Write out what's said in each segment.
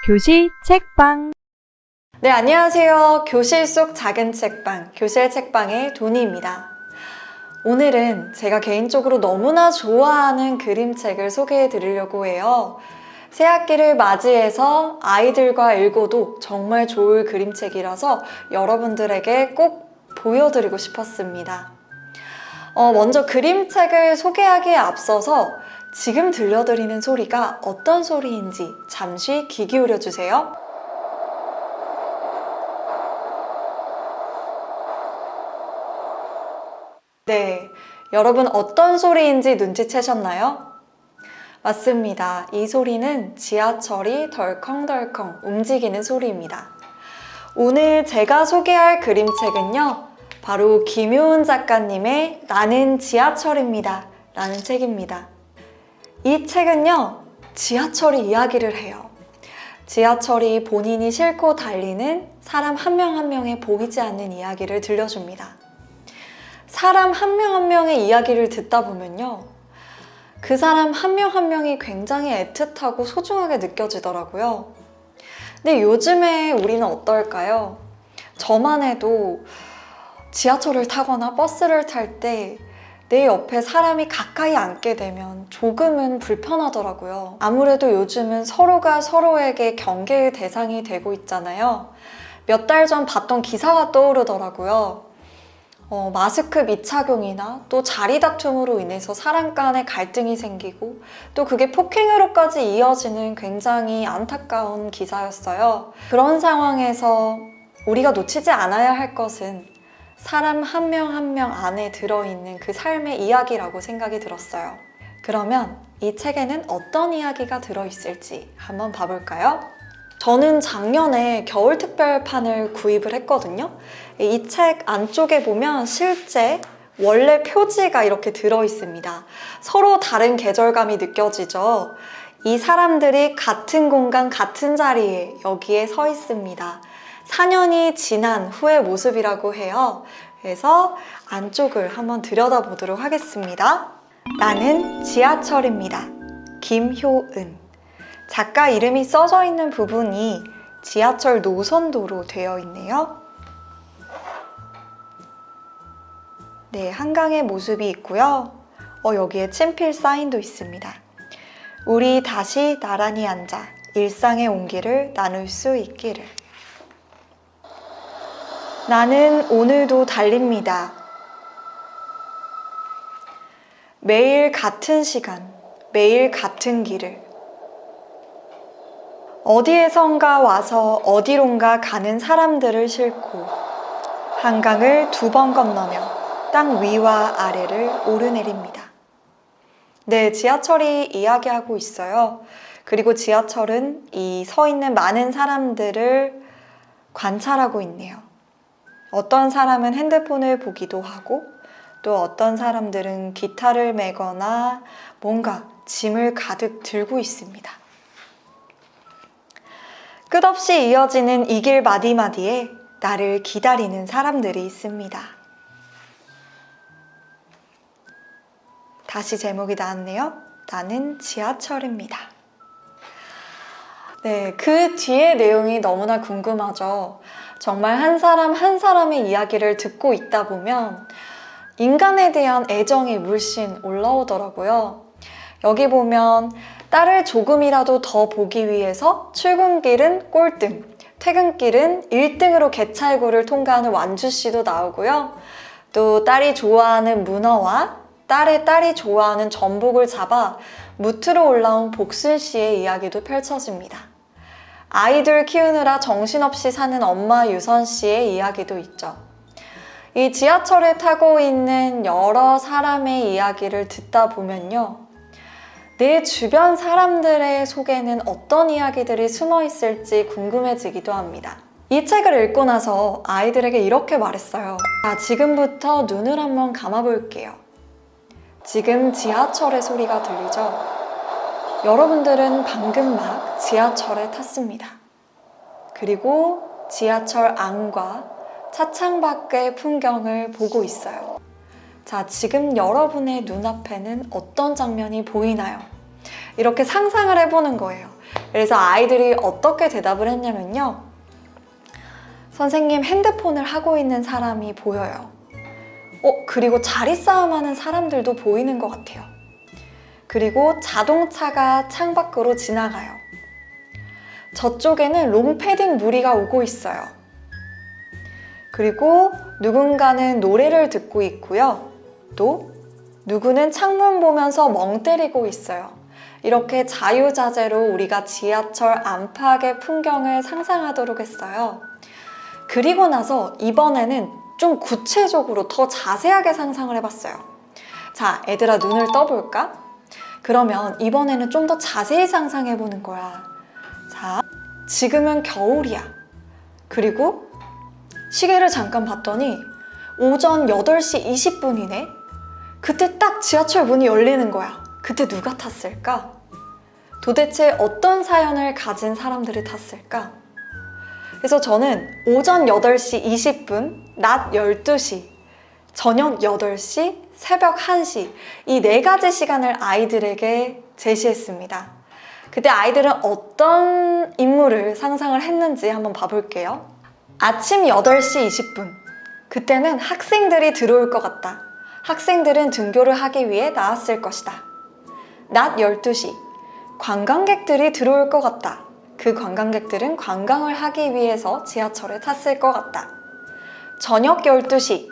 교실 책방. 네, 안녕하세요. 교실 속 작은 책방, 교실 책방의 도니입니다. 오늘은 제가 개인적으로 너무나 좋아하는 그림책을 소개해 드리려고 해요. 새학기를 맞이해서 아이들과 읽어도 정말 좋을 그림책이라서 여러분들에게 꼭 보여드리고 싶었습니다. 먼저 그림책을 소개하기에 앞서서 지금 들려드리는 소리가 어떤 소리인지 잠시 귀 기울여 주세요. 네, 여러분 어떤 소리인지 눈치채셨나요? 맞습니다. 이 소리는 지하철이 덜컹덜컹 움직이는 소리입니다. 오늘 제가 소개할 그림책은요, 바로 김효은 작가님의 나는 지하철입니다 라는 책입니다. 이 책은요, 지하철이 이야기를 해요. 지하철이 본인이 싣고 달리는 사람 한 명 한 명의 보이지 않는 이야기를 들려줍니다. 사람 한 명 한 명의 이야기를 듣다 보면요, 그 사람 한 명 한 명이 굉장히 애틋하고 소중하게 느껴지더라고요. 근데 요즘에 우리는 어떨까요? 저만 해도 지하철을 타거나 버스를 탈 때 내 옆에 사람이 가까이 앉게 되면 조금은 불편하더라고요. 아무래도 요즘은 서로가 서로에게 경계의 대상이 되고 있잖아요. 몇 달 전 봤던 기사가 떠오르더라고요. 마스크 미착용이나 또 자리 다툼으로 인해서 사람 간에 갈등이 생기고 또 그게 폭행으로까지 이어지는 굉장히 안타까운 기사였어요. 그런 상황에서 우리가 놓치지 않아야 할 것은 사람 한 명 한 명 안에 들어있는 그 삶의 이야기라고 생각이 들었어요. 그러면 이 책에는 어떤 이야기가 들어있을지 한번 봐볼까요? 저는 작년에 겨울 특별판을 구입을 했거든요. 이 책 안쪽에 보면 실제 원래 표지가 이렇게 들어있습니다. 서로 다른 계절감이 느껴지죠. 이 사람들이 같은 공간, 같은 자리에 여기에 서 있습니다. 4년이 지난 후의 모습이라고 해요. 그래서 안쪽을 한번 들여다보도록 하겠습니다. 나는 지하철입니다. 김효은. 작가 이름이 써져 있는 부분이 지하철 노선도로 되어 있네요. 네, 한강의 모습이 있고요. 여기에 친필 사인도 있습니다. 우리 다시 나란히 앉아 일상의 온기를 나눌 수 있기를. 나는 오늘도 달립니다. 매일 같은 시간, 매일 같은 길을. 어디에선가 와서 어디론가 가는 사람들을 싣고 한강을 2번 건너며 땅 위와 아래를 오르내립니다. 네, 지하철이 이야기하고 있어요. 그리고 지하철은 이 서 있는 많은 사람들을 관찰하고 있네요. 어떤 사람은 핸드폰을 보기도 하고 또 어떤 사람들은 기타를 메거나 뭔가 짐을 가득 들고 있습니다. 끝없이 이어지는 이 길 마디마디에 나를 기다리는 사람들이 있습니다. 다시 제목이 나왔네요. 나는 지하철입니다. 네, 그 뒤의 내용이 너무나 궁금하죠. 정말 한 사람 한 사람의 이야기를 듣고 있다 보면 인간에 대한 애정이 물씬 올라오더라고요. 여기 보면 딸을 조금이라도 더 보기 위해서 출근길은 꼴등, 퇴근길은 1등으로 개찰구를 통과하는 완주씨도 나오고요. 또 딸이 좋아하는 문어와 딸의 딸이 좋아하는 전복을 잡아 무트로 올라온 복순씨의 이야기도 펼쳐집니다. 아이들 키우느라 정신없이 사는 엄마 유선씨의 이야기도 있죠. 이 지하철을 타고 있는 여러 사람의 이야기를 듣다 보면요, 내 주변 사람들의 속에는 어떤 이야기들이 숨어 있을지 궁금해지기도 합니다. 이 책을 읽고 나서 아이들에게 이렇게 말했어요. 자, 지금부터 눈을 한번 감아볼게요. 지금 지하철의 소리가 들리죠? 여러분들은 방금 막 지하철에 탔습니다. 그리고 지하철 안과 차창 밖의 풍경을 보고 있어요. 자, 지금 여러분의 눈앞에는 어떤 장면이 보이나요? 이렇게 상상을 해보는 거예요. 그래서 아이들이 어떻게 대답을 했냐면요. 선생님, 핸드폰을 하고 있는 사람이 보여요. 그리고 자리 싸움하는 사람들도 보이는 것 같아요. 그리고 자동차가 창밖으로 지나가요. 저쪽에는 롱패딩 무리가 오고 있어요. 그리고 누군가는 노래를 듣고 있고요. 또 누구는 창문 보면서 멍 때리고 있어요. 이렇게 자유자재로 우리가 지하철 안팎의 풍경을 상상하도록 했어요. 그리고 나서 이번에는 좀 구체적으로 더 자세하게 상상을 해봤어요. 자, 얘들아, 눈을 떠볼까? 그러면 이번에는 좀 더 자세히 상상해보는 거야. 자, 지금은 겨울이야. 그리고 시계를 잠깐 봤더니 오전 8시 20분이네? 그때 딱 지하철 문이 열리는 거야. 그때 누가 탔을까? 도대체 어떤 사연을 가진 사람들이 탔을까? 그래서 저는 오전 8시 20분, 낮 12시, 저녁 8시, 새벽 1시 이 4가지 시간을 아이들에게 제시했습니다. 그때 아이들은 어떤 인물을 상상을 했는지 한번 봐볼게요. 아침 8시 20분. 그때는 학생들이 들어올 것 같다. 학생들은 등교를 하기 위해 나왔을 것이다. 낮 12시. 관광객들이 들어올 것 같다. 그 관광객들은 관광을 하기 위해서 지하철에 탔을 것 같다. 저녁 12시.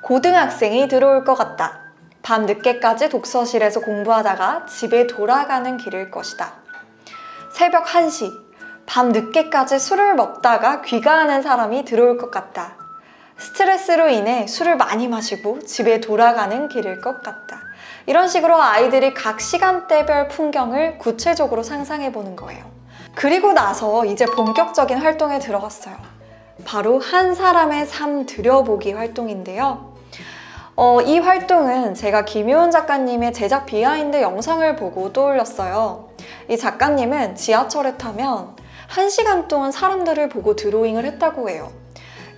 고등학생이 들어올 것 같다. 밤 늦게까지 독서실에서 공부하다가 집에 돌아가는 길일 것이다. 새벽 1시. 밤 늦게까지 술을 먹다가 귀가하는 사람이 들어올 것 같다. 스트레스로 인해 술을 많이 마시고 집에 돌아가는 길일 것 같다. 이런 식으로 아이들이 각 시간대별 풍경을 구체적으로 상상해 보는 거예요. 그리고 나서 이제 본격적인 활동에 들어갔어요. 바로 한 사람의 삶 들여보기 활동인데요. 이 활동은 제가 김효은 작가님의 제작 비하인드 영상을 보고 떠올렸어요. 이 작가님은 지하철에 타면 1시간 동안 사람들을 보고 드로잉을 했다고 해요.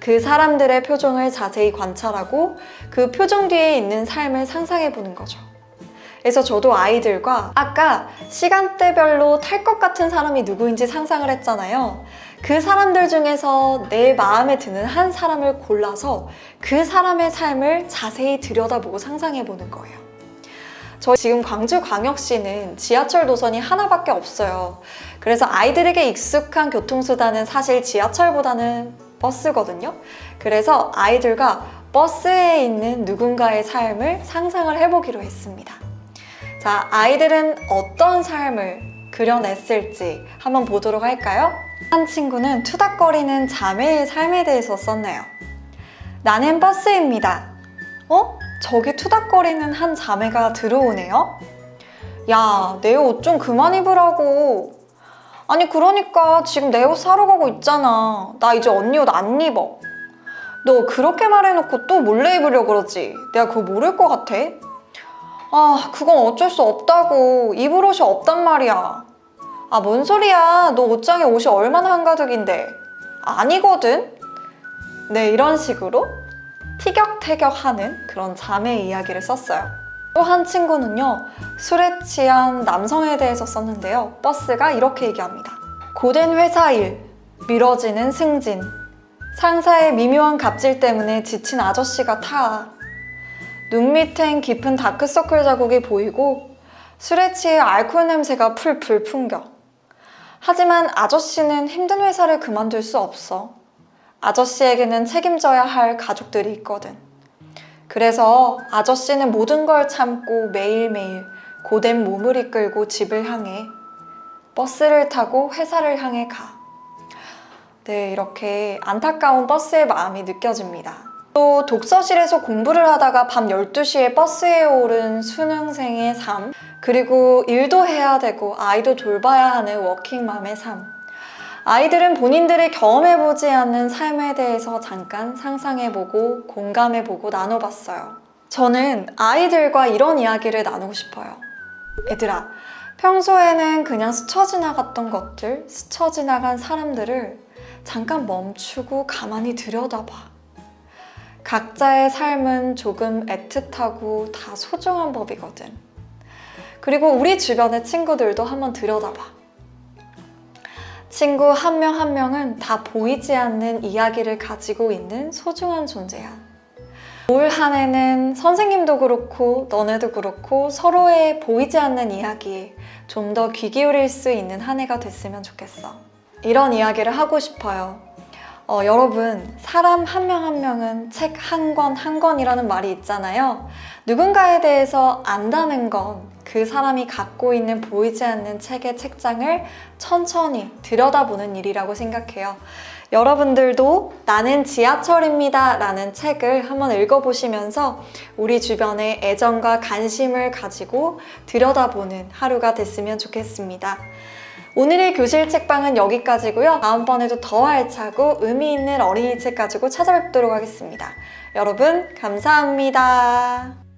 그 사람들의 표정을 자세히 관찰하고 그 표정 뒤에 있는 삶을 상상해 보는 거죠. 그래서 저도 아이들과 아까 시간대별로 탈 것 같은 사람이 누구인지 상상을 했잖아요. 그 사람들 중에서 내 마음에 드는 한 사람을 골라서 그 사람의 삶을 자세히 들여다보고 상상해 보는 거예요. 저희 지금 광주광역시는 지하철 노선이 하나밖에 없어요. 그래서 아이들에게 익숙한 교통수단은 사실 지하철보다는 버스거든요. 그래서 아이들과 버스에 있는 누군가의 삶을 상상을 해보기로 했습니다. 자, 아이들은 어떤 삶을 그려냈을지 한번 보도록 할까요? 한 친구는 투닥거리는 자매의 삶에 대해서 썼네요. 나는 버스입니다. 저기 투닥거리는 한 자매가 들어오네요. 야, 내 옷 좀 그만 입으라고. 아니, 그러니까 지금 내 옷 사러 가고 있잖아. 나 이제 언니 옷 안 입어. 너 그렇게 말해놓고 또 몰래 입으려고 그러지? 내가 그거 모를 것 같아? 아, 그건 어쩔 수 없다고. 입을 옷이 없단 말이야. 아, 뭔 소리야. 너 옷장에 옷이 얼마나 한가득인데. 아니거든? 네, 이런 식으로 티격태격하는 그런 자매 이야기를 썼어요. 또 한 친구는요, 술에 취한 남성에 대해서 썼는데요. 버스가 이렇게 얘기합니다. 고된 회사 일, 미뤄지는 승진, 상사의 미묘한 갑질 때문에 지친 아저씨가 타. 눈 밑엔 깊은 다크서클 자국이 보이고 술에 취해 알코올 냄새가 풀풀 풍겨. 하지만 아저씨는 힘든 회사를 그만둘 수 없어. 아저씨에게는 책임져야 할 가족들이 있거든. 그래서 아저씨는 모든 걸 참고 매일매일 고된 몸을 이끌고 집을 향해 버스를 타고 회사를 향해 가. 네, 이렇게 안타까운 버스의 마음이 느껴집니다. 또 독서실에서 공부를 하다가 밤 12시에 버스에 오른 수능생의 삶, 그리고 일도 해야 되고 아이도 돌봐야 하는 워킹맘의 삶. 아이들은 본인들이 경험해보지 않는 삶에 대해서 잠깐 상상해보고 공감해보고 나눠봤어요. 저는 아이들과 이런 이야기를 나누고 싶어요. 얘들아, 평소에는 그냥 스쳐 지나갔던 것들, 스쳐 지나간 사람들을 잠깐 멈추고 가만히 들여다봐. 각자의 삶은 조금 애틋하고 다 소중한 법이거든. 그리고 우리 주변의 친구들도 한번 들여다봐. 친구 한 명 한 명은 다 보이지 않는 이야기를 가지고 있는 소중한 존재야. 올 한 해는 선생님도 그렇고 너네도 그렇고 서로의 보이지 않는 이야기에 좀 더 귀 기울일 수 있는 한 해가 됐으면 좋겠어. 이런 이야기를 하고 싶어요. 여러분, 사람 한 명 한 명은 책 한 권 한 권이라는 말이 있잖아요. 누군가에 대해서 안다는 건 그 사람이 갖고 있는 보이지 않는 책의 책장을 천천히 들여다보는 일이라고 생각해요. 여러분들도 나는 지하철입니다 라는 책을 한번 읽어보시면서 우리 주변에 애정과 관심을 가지고 들여다보는 하루가 됐으면 좋겠습니다. 오늘의 교실 책방은 여기까지고요. 다음번에도 더 알차고 의미 있는 어린이 책 가지고 찾아뵙도록 하겠습니다. 여러분, 감사합니다.